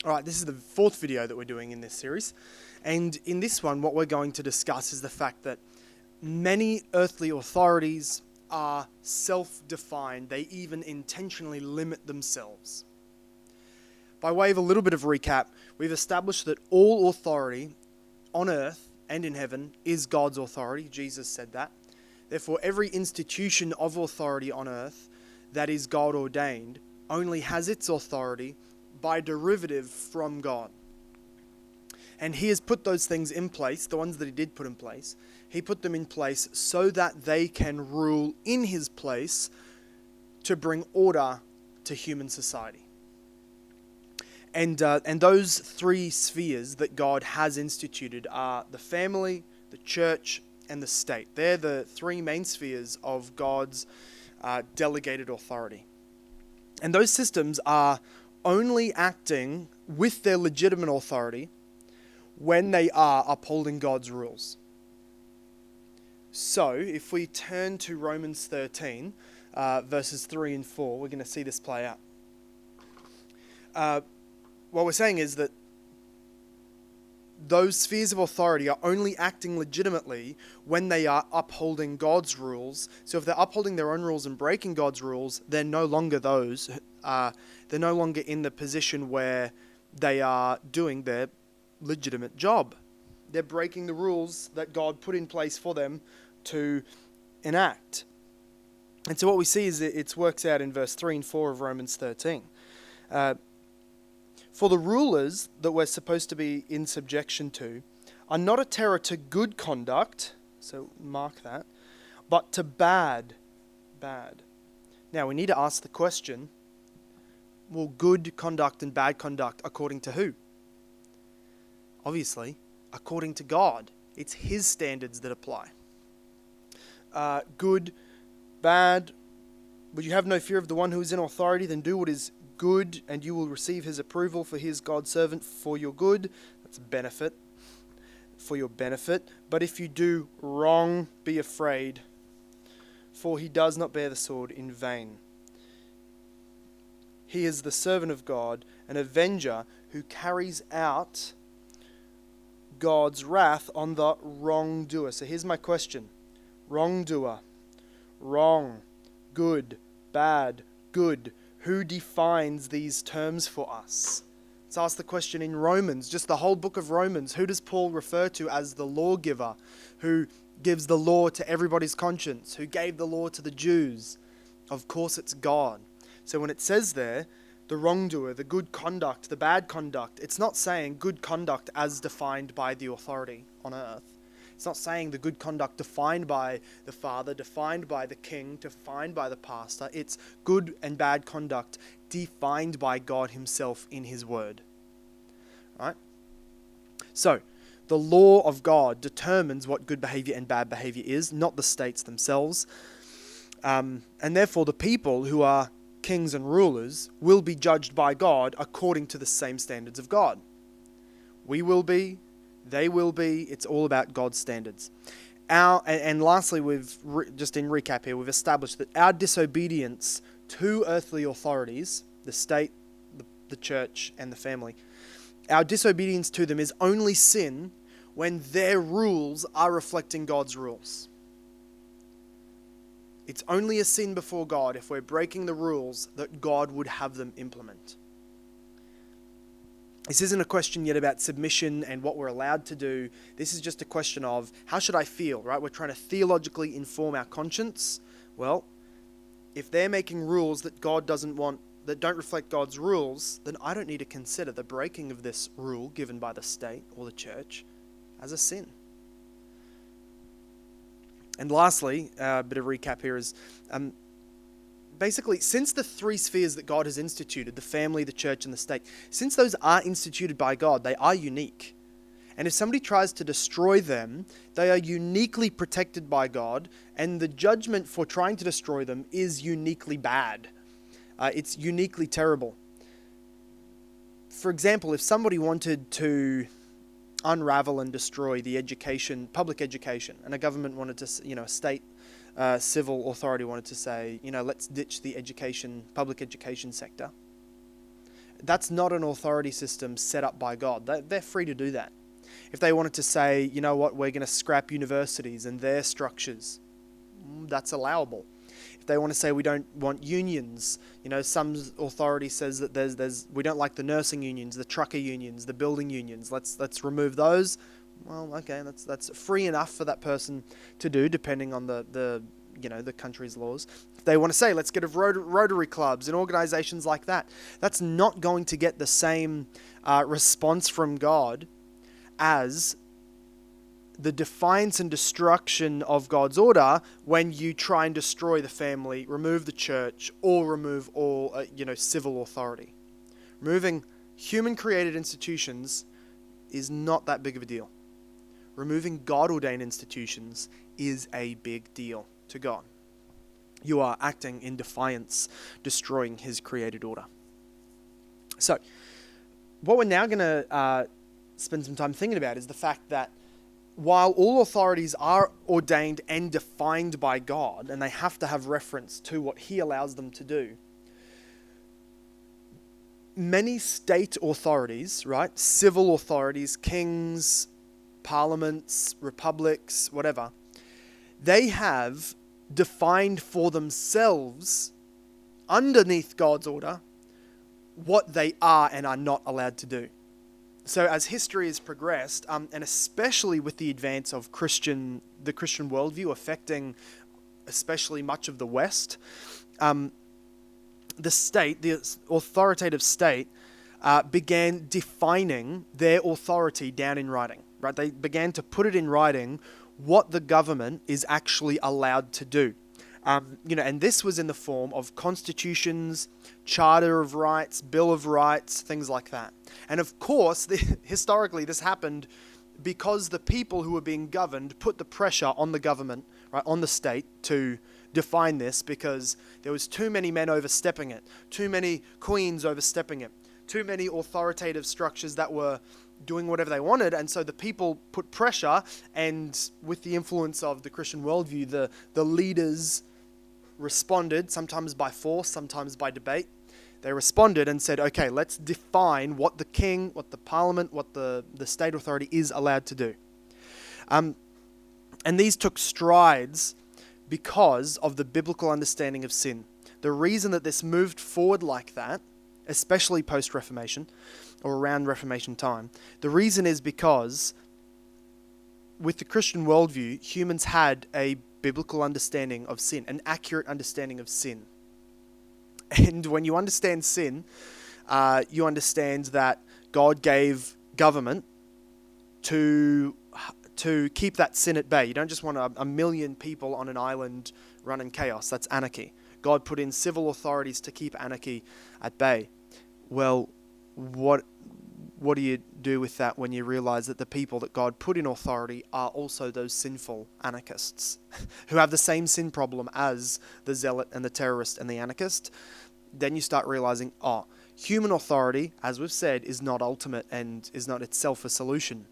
All right, this is the fourth video that we're doing in this series. And in this one, what we're going to discuss is the fact that many earthly authorities are self-defined. They even intentionally limit themselves. By way of a little bit of recap, we've established that all authority on earth and in heaven is God's authority. Jesus said that. Therefore, every institution of authority on earth that is God ordained only has its authority by derivative from God. And he has put those things in place, the ones that he did put in place. He put them in place so that they can rule in his place to bring order to human society. And those three spheres that God has instituted are the family, the church, and the state. They're the three main spheres of God's delegated authority. And those systems are only acting with their legitimate authority when they are upholding God's rules. So, if we turn to Romans 13, verses 3 and 4, we're going to see this play out. What we're saying is that those spheres of authority are only acting legitimately when they are upholding God's rules. So if they're upholding their own rules and breaking God's rules, they're no longer they're no longer in the position where they are doing their legitimate job. They're breaking the rules that God put in place for them to enact. And so what we see is that it works out in verse 3 and 4 of Romans 13. For the rulers that we're supposed to be in subjection to are not a terror to good conduct, so mark that, but to bad. Now we need to ask the question, well, good conduct and bad conduct according to who? Obviously, according to God. It's his standards that apply. Good, bad, would you have no fear of the one who is in authority, then do what is good, and you will receive his approval, for he is God's servant for your good. That's a benefit, for your benefit. But if you do wrong, be afraid, for he does not bear the sword in vain. He is the servant of God, an avenger who carries out God's wrath on the wrongdoer. So here's my question. Wrongdoer, wrong, good, bad, good. Who defines these terms for us? Let's ask the question in Romans, just the whole book of Romans. Who does Paul refer to as the lawgiver? Who gives the law to everybody's conscience? Who gave the law to the Jews? Of course it's God. So when it says there, the wrongdoer, the good conduct, the bad conduct, it's not saying good conduct as defined by the authority on earth. It's not saying the good conduct defined by the father, defined by the king, defined by the pastor. It's good and bad conduct defined by God himself in his word. Right? So, the law of God determines what good behavior and bad behavior is, not the states themselves. And therefore, the people who are kings and rulers will be judged by God according to the same standards of God. We will be. They will be. It's all about God's standards. And lastly, just in recap here, we've established that our disobedience to earthly authorities, the state, the church, and the family, our disobedience to them is only sin when their rules are reflecting God's rules. It's only a sin before God if we're breaking the rules that God would have them implement. This isn't a question yet about submission and what we're allowed to do. This is just a question of, how should I feel, right? We're trying to theologically inform our conscience. Well, if they're making rules that God doesn't want, that don't reflect God's rules, then I don't need to consider the breaking of this rule given by the state or the church as a sin. And lastly, a bit of recap here is, basically, since the three spheres that God has instituted, the family, the church, and the state, since those are instituted by God, they are unique. And if somebody tries to destroy them, they are uniquely protected by God, and the judgment for trying to destroy them is uniquely bad. It's uniquely terrible. For example, if somebody wanted to unravel and destroy the public education, and a government wanted to, a state civil authority wanted to say, let's ditch the public education sector. that's not an authority system set up by God. They're free to do that. If they wanted to say, you know what, we're going to scrap universities and their structures, that's allowable. If they want to say we don't want unions, some authority says that we don't like the nursing unions, the trucker unions, the building unions. Let's remove those. Well, okay, that's free enough for that person to do, depending on the country's laws. If they want to say, let's get rid of Rotary clubs and organizations like that, that's not going to get the same response from God as the defiance and destruction of God's order when you try and destroy the family, remove the church, or remove all civil authority. Removing human-created institutions is not that big of a deal. Removing God-ordained institutions is a big deal to God. You are acting in defiance, destroying his created order. So, what we're now going to spend some time thinking about is the fact that while all authorities are ordained and defined by God, and they have to have reference to what he allows them to do, many state authorities, right, civil authorities, kings, parliaments, republics, whatever, they have defined for themselves, underneath God's order, what they are and are not allowed to do. So as history has progressed, and especially with the advance of the Christian worldview affecting especially much of the West, the authoritative state, began defining their authority down in writing. Right? They began to put it in writing what the government is actually allowed to do. And this was in the form of constitutions, Charter of Rights, Bill of Rights, things like that. And of course, historically, this happened because the people who were being governed put the pressure on the government, right, on the state, to define this, because there was too many men overstepping it, too many queens overstepping it, too many authoritative structures that were doing whatever they wanted, and so the people put pressure, and with the influence of the Christian worldview, the leaders responded, sometimes by force, sometimes by debate. They responded and said, okay, let's define what the king, what the parliament, what the state authority is allowed to do. And these took strides because of the biblical understanding of sin. The reason that this moved forward like that, especially post-Reformation, or around Reformation time, the reason is because with the Christian worldview, humans had a biblical understanding of sin, an accurate understanding of sin. And when you understand sin, you understand that God gave government to keep that sin at bay. You don't just want a million people on an island running chaos. That's anarchy. God put in civil authorities to keep anarchy at bay. Well, what do you do with that when you realize that the people that God put in authority are also those sinful anarchists who have the same sin problem as the zealot and the terrorist and the anarchist? Then you start realizing, human authority, as we've said, is not ultimate and is not itself a solution.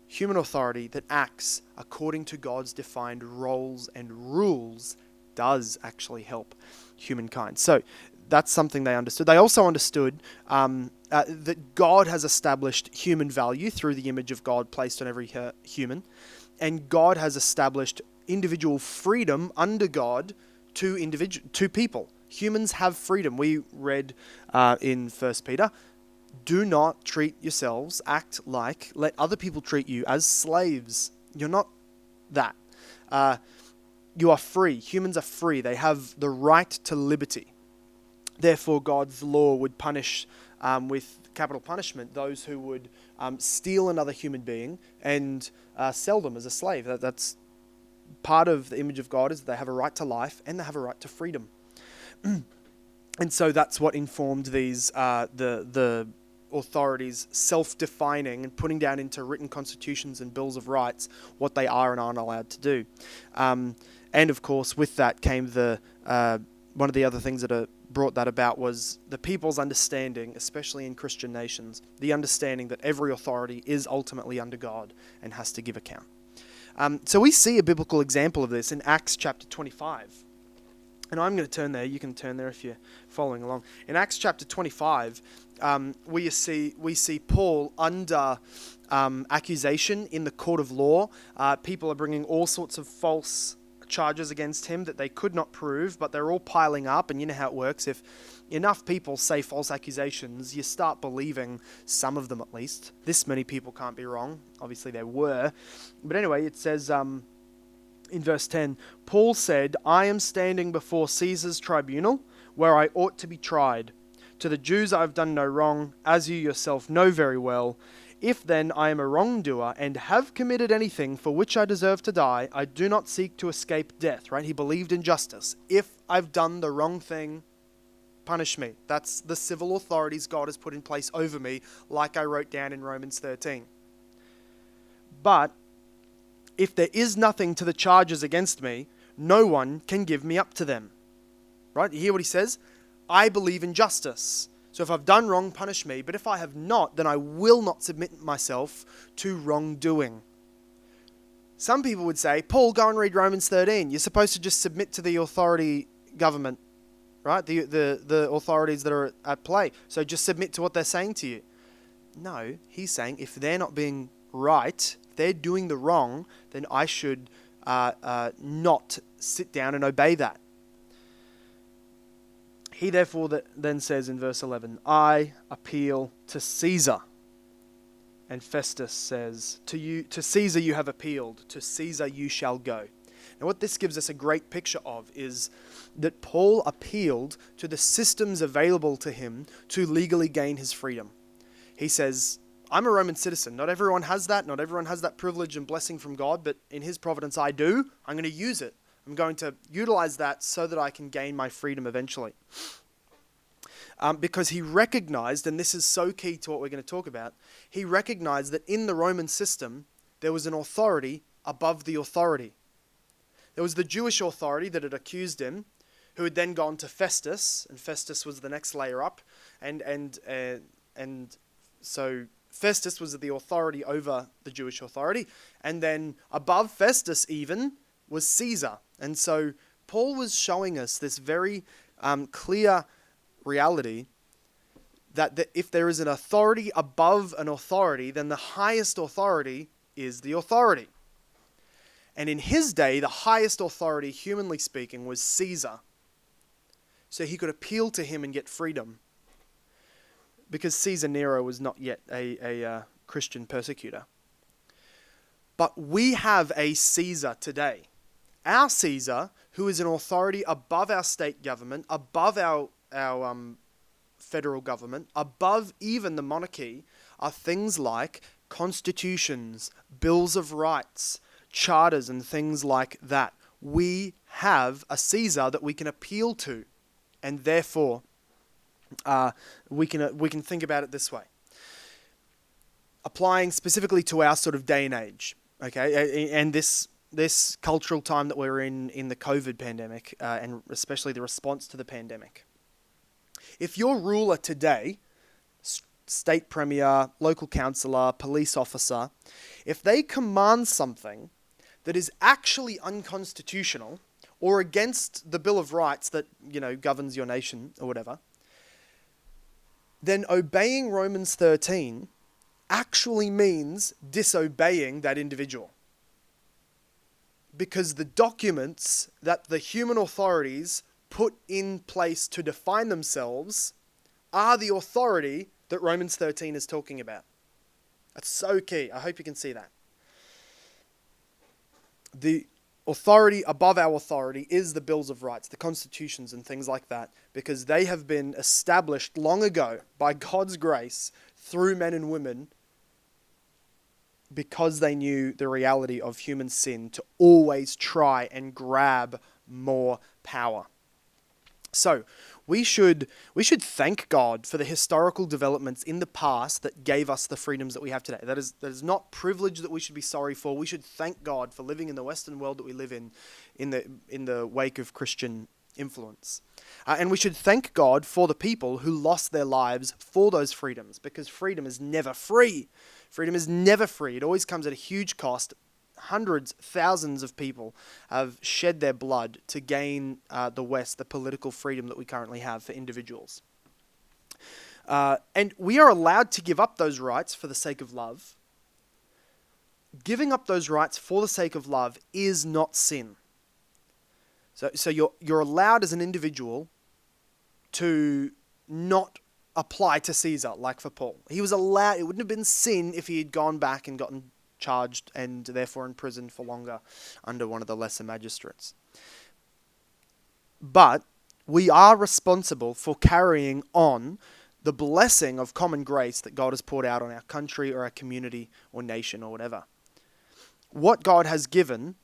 Human authority that acts according to God's defined roles and rules does actually help humankind. So that's something they understood. They also understood that God has established human value through the image of God placed on every human, and God has established individual freedom under God to people. Humans have freedom. We read in 1 Peter, do not treat yourselves, let other people treat you as slaves. You're not that. You are free. Humans are free. They have the right to liberty. Therefore, God's law would punish with capital punishment those who would steal another human being and sell them as a slave. That's part of the image of God, is that they have a right to life and they have a right to freedom. And so that's what informed these the authorities self-defining and putting down into written constitutions and bills of rights what they are and aren't allowed to do. And of course, with that came one of the other things that brought that about was the people's understanding, especially in Christian nations, the understanding that every authority is ultimately under God and has to give account. So we see a biblical example of this in Acts chapter 25. And I'm going to turn there. You can turn there if you're following along. In Acts chapter 25, we see Paul under accusation in the court of law. People are bringing all sorts of false charges against him that they could not prove, but they're all piling up. And you know how it works. If enough people say false accusations, you start believing some of them at least. This many people can't be wrong. Obviously there were. But anyway, it says in verse 10, Paul said, "I am standing before Caesar's tribunal, where I ought to be tried. To the Jews I have done no wrong, as you yourself know very well. If then I am a wrongdoer and have committed anything for which I deserve to die, I do not seek to escape death," right? He believed in justice. If I've done the wrong thing, punish me. That's the civil authorities God has put in place over me, like I wrote down in Romans 13. But if there is nothing to the charges against me, no one can give me up to them. Right? You hear what he says? I believe in justice. So if I've done wrong, punish me. But if I have not, then I will not submit myself to wrongdoing. Some people would say, Paul, go and read Romans 13. You're supposed to just submit to the authority government, right? The authorities that are at play. So just submit to what they're saying to you. No, he's saying if they're not being right, if they're doing the wrong, then I should not sit down and obey that. He therefore then says in verse 11, I appeal to Caesar. And Festus says, to Caesar you have appealed, to Caesar you shall go. Now what this gives us a great picture of is that Paul appealed to the systems available to him to legally gain his freedom. He says, I'm a Roman citizen. Not everyone has that. Not everyone has that privilege and blessing from God, but in his providence I do. I'm going to use it. I'm going to utilize that so that I can gain my freedom eventually. Because he recognized, and this is so key to what we're going to talk about, he recognized that in the Roman system, there was an authority above the authority. There was the Jewish authority that had accused him, who had then gone to Festus, and Festus was the next layer up, and so Festus was the authority over the Jewish authority, and then above Festus even was Caesar. And so Paul was showing us this very clear reality that if there is an authority above an authority, then the highest authority is the authority. And in his day, the highest authority, humanly speaking, was Caesar. So he could appeal to him and get freedom. Because Caesar Nero was not yet a Christian persecutor. But we have a Caesar today. Our Caesar, who is an authority above our state government, above our federal government, above even the monarchy, are things like constitutions, bills of rights, charters, and things like that. We have a Caesar that we can appeal to, and therefore we can think about it this way. Applying specifically to our sort of day and age, okay, and this cultural time that we're in the COVID pandemic, and especially the response to the pandemic. If your ruler today, state premier, local councillor, police officer, if they command something that is actually unconstitutional or against the Bill of Rights that, governs your nation or whatever, then obeying Romans 13 actually means disobeying that individual. Because the documents that the human authorities put in place to define themselves are the authority that Romans 13 is talking about. That's so key. I hope you can see that. The authority above our authority is the bills of rights, the constitutions and things like that, because they have been established long ago by God's grace through men and women because they knew the reality of human sin to always try and grab more power. So we should thank God for the historical developments in the past that gave us the freedoms that we have today. That is not privilege that we should be sorry for. We should thank God for living in the Western world that we live in the wake of Christian influence. And we should thank God for the people who lost their lives for those freedoms, because freedom is never free. Freedom is never free. It always comes at a huge cost. Hundreds, thousands of people have shed their blood to gain the West, the political freedom that we currently have for individuals. And we are allowed to give up those rights for the sake of love. Giving up those rights for the sake of love is not sin. So you're allowed as an individual to not apply to Caesar, like for Paul. He was allowed, it wouldn't have been sin if he had gone back and gotten charged and therefore imprisoned for longer under one of the lesser magistrates. But we are responsible for carrying on the blessing of common grace that God has poured out on our country or our community or nation or whatever. What God has given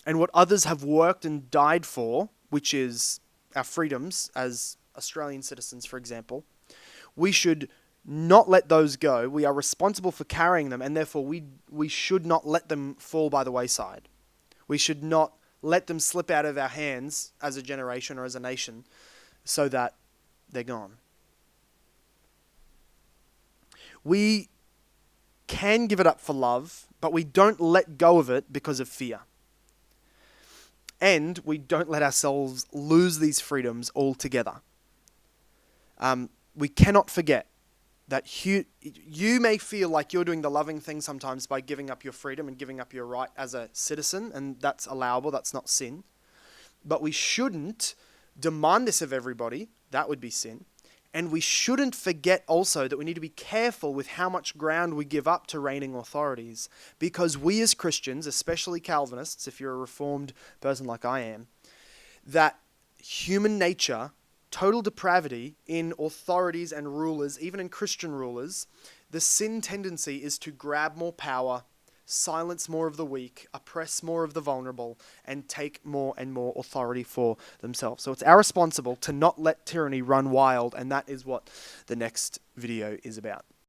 and what others have worked and died for, which is our freedoms as Australian citizens, for example, we should not let those go. We are responsible for carrying them, and therefore we should not let them fall by the wayside. We should not let them slip out of our hands as a generation or as a nation so that they're gone. We can give it up for love, but we don't let go of it because of fear. And we don't let ourselves lose these freedoms altogether. We cannot forget that you may feel like you're doing the loving thing sometimes by giving up your freedom and giving up your right as a citizen, and that's allowable, that's not sin. But we shouldn't demand this of everybody, that would be sin. And we shouldn't forget also that we need to be careful with how much ground we give up to reigning authorities, because we as Christians, especially Calvinists, if you're a reformed person like I am, that human nature, total depravity in authorities and rulers, even in Christian rulers, the sin tendency is to grab more power, silence more of the weak, oppress more of the vulnerable, and take more and more authority for themselves. So it's our responsibility to not let tyranny run wild, and that is what the next video is about.